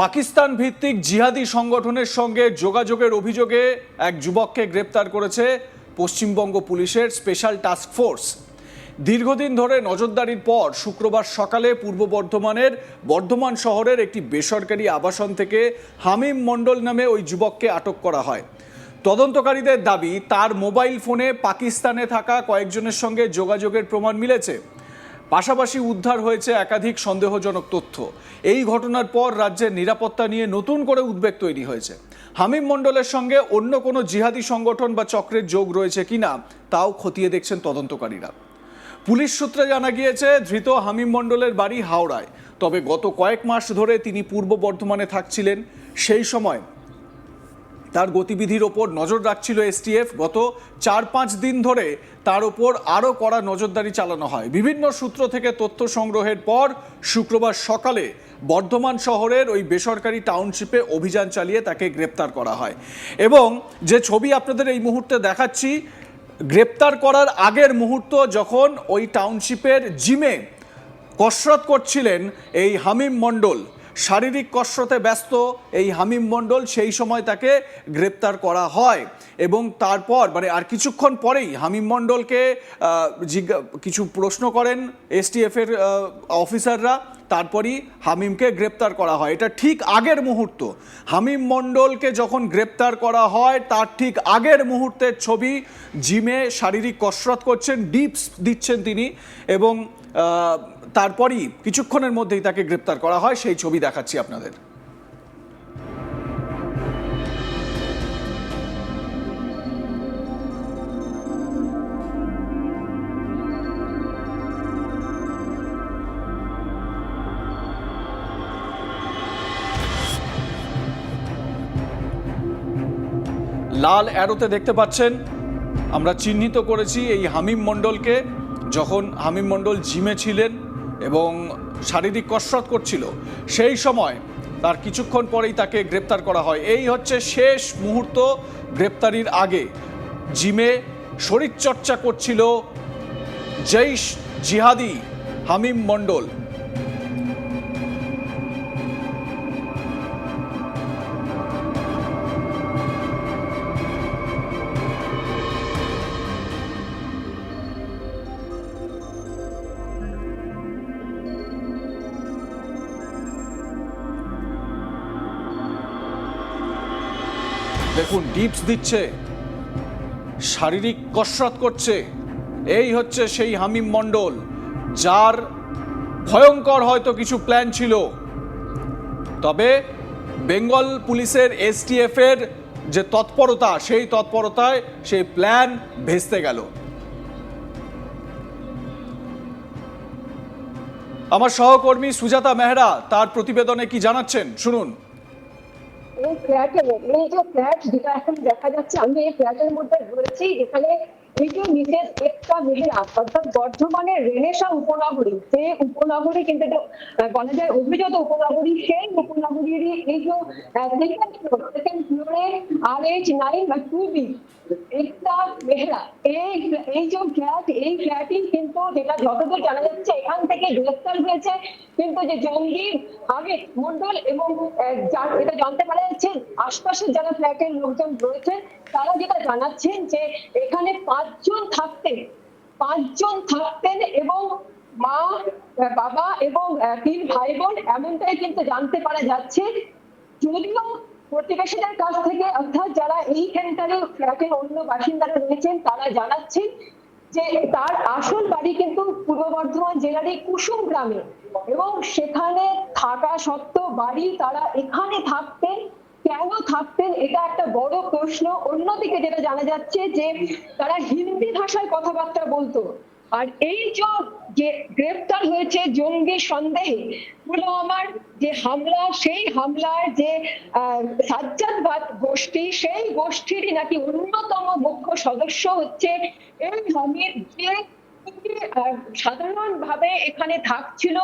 পাকিস্তান ভিত্তিক জিহাদি সংগঠনের সঙ্গে যোগাযোগের অভিযোগে এক যুবককে গ্রেপ্তার করেছে পশ্চিমবঙ্গ পুলিশের স্পেশাল টাস্ক ফোর্স। দীর্ঘদিন ধরে নজরদারির পর শুক্রবার সকালে পূর্ব বর্ধমানের বর্ধমান শহরের একটি বেসরকারি আবাসন থেকে হামিম মণ্ডল নামে ওই যুবককে আটক করা হয়। তদন্তকারীদের দাবি, তার মোবাইল ফোনে পাকিস্তানে থাকা কয়েকজনের সঙ্গে যোগাযোগের প্রমাণ মিলেছে। পাশাপাশি উদ্ধার হয়েছে একাধিক সন্দেহজনক তথ্য। এই ঘটনার পর রাজ্যের নিরাপত্তা নিয়ে নতুন করে উদ্বেগ তৈরি হয়েছে। হামিম মণ্ডলের সঙ্গে অন্য কোনো জিহাদি সংগঠন বা চক্রের যোগ রয়েছে কিনা তাও খতিয়ে দেখছেন তদন্তকারীরা। পুলিশ সূত্রে জানা গিয়েছে, ধৃত হামিম মণ্ডলের বাড়ি হাওড়ায়, তবে গত কয়েক মাস ধরে তিনি পূর্ব বর্ধমানে থাকছিলেন। সেই সময় তার গতিবিধির ওপর নজর রাখছিল এসটিএফ। গত 4-5 দিন ধরে তার ওপর আরও কড়া নজরদারি চালানো হয়। বিভিন্ন সূত্র থেকে তথ্য সংগ্রহের পর শুক্রবার সকালে বর্ধমান শহরের ওই বেসরকারি টাউনশিপে অভিযান চালিয়ে তাকে গ্রেপ্তার করা হয়। এবং যে ছবি আপনাদের এই মুহূর্তে দেখাচ্ছি, গ্রেপ্তার করার আগের মুহূর্ত, যখন ওই টাউনশিপের জিমে কসরত করছিলেন এই হামিম মণ্ডল, শারীরিক কসরতে ব্যস্ত এই হামিম মণ্ডল, সেই সময় তাকে গ্রেপ্তার করা হয়। এবং তারপর আর কিছুক্ষণ পরেই হামিম মণ্ডলকে কিছু প্রশ্ন করেন এসটিএফের অফিসাররা, তারপরই হামিমকে গ্রেপ্তার করা হয়। এটা ঠিক আগের মুহূর্ত, হামিম মণ্ডলকে যখন গ্রেপ্তার করা হয় তার ঠিক আগের মুহূর্তের ছবি। জিমে শারীরিক কসরত করছেন, ডিপস দিচ্ছেন তিনি, এবং তারপরই কিছুক্ষণের মধ্যেই তাকে গ্রেপ্তার করা হয়। সেই ছবি দেখাচ্ছি আপনাদের। লাল অ্যারোতে দেখতে পাচ্ছেন, আমরা চিহ্নিত করেছি এই হামিম মণ্ডলকে। যখন হামিম মণ্ডল জিমে ছিলেন এবং শারীরিক কসরত করছিল, সেই সময় তার কিছুক্ষণ পরেই তাকে গ্রেপ্তার করা হয়। এই হচ্ছে শেষ মুহূর্ত গ্রেপ্তারির আগে। জিমে শরীরচর্চা করছিল জৈশ জিহাদি হামিম মণ্ডল। দেখুন, ডিপস দিচ্ছে, শারীরিক কসরত করছে। এই হচ্ছে সেই হামিম মণ্ডল, যার ভয়ঙ্কর হয়তো কিছু প্ল্যান ছিল, তবে বেঙ্গল পুলিশের এসটিএফ এর যে তৎপরতা, সেই তৎপরতায় সেই প্ল্যান ভেস্তে গেল। আমার সহকর্মী সুজাতা মেহরা তার প্রতিবেদনে কি জানাচ্ছেন, শুনুন। এই ফ্ল্যাটে, এই যে ফ্ল্যাট যেটা এখন দেখা যাচ্ছে, আমি এই ফ্ল্যাটের মধ্যে রয়েছি। এখানে এই যে মিসেস একটা মহিলা, অর্থাৎ বর্ধমানের রেনেসা উপনগরী, যে উপনগরী কিন্তু বলা যায় অভিজাত উপনগরী, সেই উপনগরীরই এই যে সেকেন্ড ফ্লোরে RH9-2B একটা মেহরা, এই যে ফ্ল্যাট, এই ফ্ল্যাটই কিন্তু, যেটা যতদূর জানা যাচ্ছে এখান থেকে গ্রেফতার হয়েছে কিন্তু যে জঙ্গি হামিদ মণ্ডল। এবং এটা জানতে পারা যাচ্ছে আশপাশের যারা ফ্ল্যাটের লোকজন রয়েছে তারা যেটা জানাচ্ছেন যে এখানে 5 জন থাকতেন এবং মা, বাবা এবং 3 ভাই বোন, এমনটাই কিন্তু জানতে পারা যাচ্ছে। যদিও প্রতিবেশীদের কাছ থেকে, অর্থাৎ যারা এইখানকার ফ্ল্যাটের অন্য বাসিন্দারা রয়েছেন, তারা জানাচ্ছেন যে তার আসল বাড়ি কিন্তু পূর্ব বর্ধমান জেলার কুসুম গ্রামে, এবং সেখানে থাকা সত্ত্বেও বাড়ি তারা এখানে থাকতেন। কেন থাকতেন, এটা একটা বড় প্রশ্ন। অন্যদিকে যেটা জানা যাচ্ছে যে তারা হিন্দি ভাষায় কথাবার্তা বলতো। আর এই যে গ্রেফতার হয়েছে জঙ্গি সন্দেহে পুলওয়ামার যে হামলা, সেই হামলার যে সাজ্জাদবাদ গোষ্ঠী, সেই গোষ্ঠীরই নাকি অন্যতম মুখ্য সদস্য হচ্ছে এই হামিদ, যে সাধারণভাবে এখানে থাকছিল।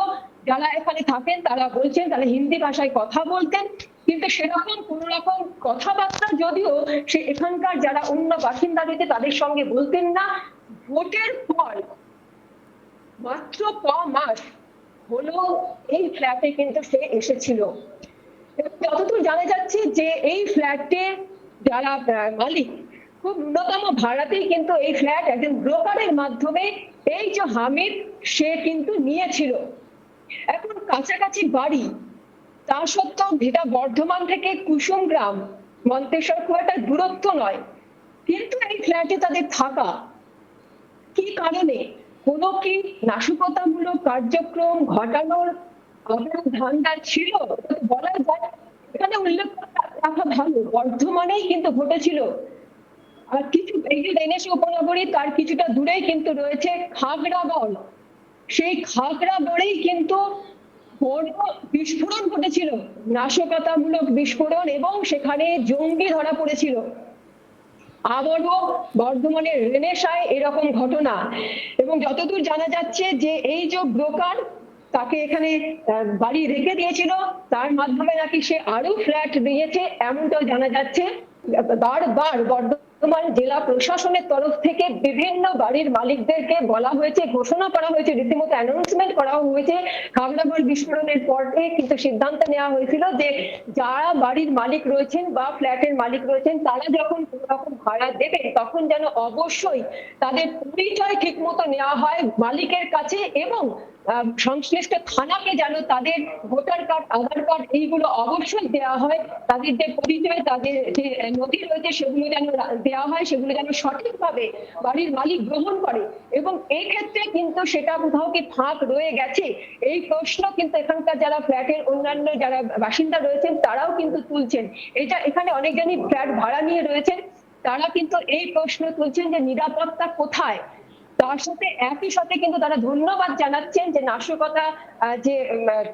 যারা এখানে থাকেন তারা বলছেন তারা হিন্দি ভাষায় কথা বলতেন, কিন্তু সেরকম কোন রকম কথাবার্তা যদিও সে এখানকার যারা অন্য বাসিন্দা রয়েছে তাদের সঙ্গে বলতেন না। ভোটের পর মাত্র ক মাস হলো এই ফ্ল্যাটে কিন্তু সে এসেছিল। এবং যতদূর জানা যাচ্ছে যে এই ফ্ল্যাটের যারা মালিক খুব ন্যূনতম ভাড়াতেই কিন্তু এই ফ্ল্যাট একজন ব্রোকারের মাধ্যমে এই যে হামিদ সে কিন্তু নিয়েছিল। এখন কাছাকাছি বাড়ি, তা সত্ত্বেও যেটা বর্ধমান থেকে কুসুমগ্রাম মন্তেশ্বর খুব একটা দূরত্ব নয়, কিন্তু এই ফ্ল্যাটে তাদের থাকা কি কারণে? কোনো কি নাশকতামূলক কার্যক্রম ঘটানোর ধান্দা ছিল? বলা যায়। এখানে উল্লেখ করে রাখা ভালো, বর্ধমানেই কিন্তু ঘটেছিল। আর কিছু এই যে এনএসি উপনগরী তার কিছুটা দূরেই কিন্তু রয়েছে খাগড়াগড়। সেই খাগড়াগড়েই কিন্তু বড় বিস্ফোরণ ঘটেছিল, নাশকতামূলক বিস্ফোরণ, এবং সেখানে জঙ্গি ধরা পড়েছিল। আবারও বর্ধমানের রেনেসায় এরকম ঘটনা। এবং যতদূর জানা যাচ্ছে যে এই যে ব্রোকার তাকে এখানে বাড়ি রেখে দিয়েছিল, তার মাধ্যমে নাকি সে আরো ফ্ল্যাট দিয়েছে এমনটাও জানা যাচ্ছে। বারবার বর্ধমান জেলা প্রশাসনের তরফ থেকে বিভিন্ন বাড়ির মালিকদেরকে বলা হয়েছে, ঘোষণা করা হয়েছে, রীতিমতো অ্যানাউন্সমেন্ট করা হয়েছে। খাগড়াগড় বিস্ফোরণের পরে কিন্তু সিদ্ধান্ত নেওয়া হয়েছিল যে যারা বাড়ির মালিক রয়েছেন বা ফ্ল্যাটের মালিক রয়েছেন তারা যখন কোনো রকম ভাড়া দেবে তখন যেন অবশ্যই তাদের পরিচয় ঠিক মতো নেওয়া হয় মালিকের কাছে, এবং সংশ্লিষ্ট থানাকে যেন তাদের ভোটার কার্ড, আধার কার্ড এইগুলো অবশ্যই দেওয়া হয়। তাদের যে পরিচয়, তাদের যে নথি রয়েছে সেগুলো যেন দেওয়া হয়, সেগুলো যেন সঠিকভাবে বাড়ির মালিক গ্রহণ করে। এবং এই ক্ষেত্রে কিন্তু সেটা কোথাও কি ফাঁক রয়ে গেছে, এই প্রশ্ন কিন্তু এখানকার যারা ফ্ল্যাটের অন্যান্য যারা বাসিন্দা রয়েছেন তারাও কিন্তু তুলছেন। এটা এখানে অনেকজনই ফ্ল্যাট ভাড়া নিয়ে রয়েছেন, তারা কিন্তু এই প্রশ্ন তুলছেন যে নিরাপত্তা কোথায়। তার সাথে একই সাথে কিন্তু তারা ধন্যবাদ জানাচ্ছেন যে নাশকতা যে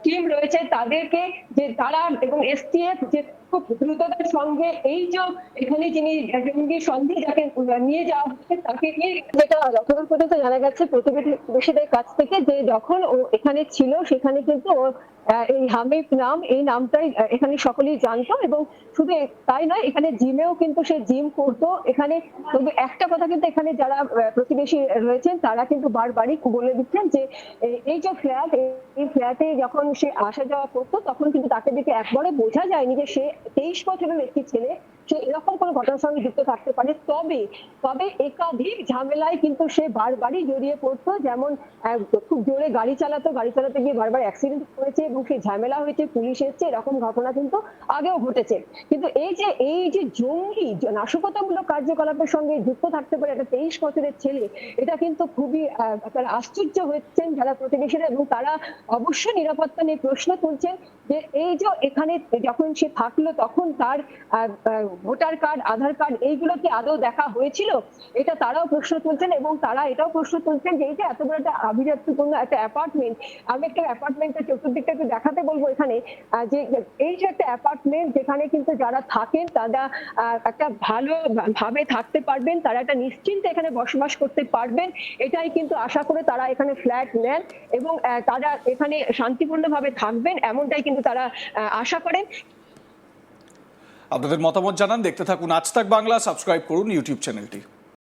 টিম রয়েছে তাদেরকে, যে তারা এবং এসটিএফ যে খুব দ্রুততার সঙ্গে এই যে এখানে যিনি জঙ্গি সন্দেহ যাকে নিয়ে যাওয়া হচ্ছে তাকে নিয়ে, যেটা যতদূর পর্যন্ত জানা গেছে প্রতিবেশীদের কাছ থেকে, যে যখন ও এখানে ছিল সেখানে কিন্তু ও এই হামিদ নাম, এই নামটাই এখানে সকলেই জানতো। এবং শুধু তাই নয়, এখানে জিমেও কিন্তু সে জিম করতো এখানে। তবে একটা কথা কিন্তু এখানে যারা প্রতিবেশী রয়েছেন তারা কিন্তু বারবারই বলে দিচ্ছেন যে এই যে ফ্ল্যাট, এই ফ্ল্যাটে যখন সে আসা যাওয়া করতো তখন কিন্তু তাকে দেখে একবারে বোঝা যায়নি যে সে 23 বছরের একটি ছেলে সে এরকম কোনো ঘটনার সঙ্গে যুক্ত থাকতে পারে। তবে একাধিক ঝামেলায় কিন্তু সে বারবারই জড়িয়ে পড়তো। যেমন খুব জোরে গাড়ি চালাতে গিয়ে বারবার অ্যাক্সিডেন্ট করেছে এবং সেই ঝামেলা হয়েছে, পুলিশ এসেছে, এরকম ঘটনা কিন্তু আগেও ঘটেছে। কিন্তু এই যে জঙ্গি নাশকতামূলক কার্যকলাপের সঙ্গে যুক্ত থাকতে পারে একটা 23 বছরের ছেলে, এটা কিন্তু খুবই একটা আশ্চর্য হচ্ছেন যারা প্রতিবেশীরা। এবং তারা অবশ্যই নিরাপত্তা নিয়ে প্রশ্ন তুলছেন যে এই যে এখানে যখন সে থাকলো তখন তার ভোটার কার্ড, আধার কার্ড এইগুলো কি আদৌ দেখা হয়েছিল, এটা তারাও প্রশ্ন তুলছেন। এবং তারা এটাও প্রশ্ন তুলছেন যে এই যে এত বড় একটা আভিজাত্যপূর্ণ একটা অ্যাপার্টমেন্ট, আমি একটা অ্যাপার্টমেন্টের চতুর্দিকটা একটু দেখাতে বলবো এখানে, যে এই যে একটা অ্যাপার্টমেন্ট যেখানে কিন্তু যারা থাকেন তারা একটা ভালো ভাবে থাকতে পারবেন, তারা একটা নিশ্চিন্তে এখানে বসবাস করতে পারবেন, এটাই কিন্তু আশা করে তারা এখানে ফ্ল্যাট নেন এবং তারা এখানে শান্তিপূর্ণভাবে থাকবেন এমনটাই কিন্তু তারা আশা করেন। আপনাদের মতামত জানান, দেখতে থাকুন আজ তাক বাংলা, সাবস্ক্রাইব করুন ইউটিউব চ্যানেলটি।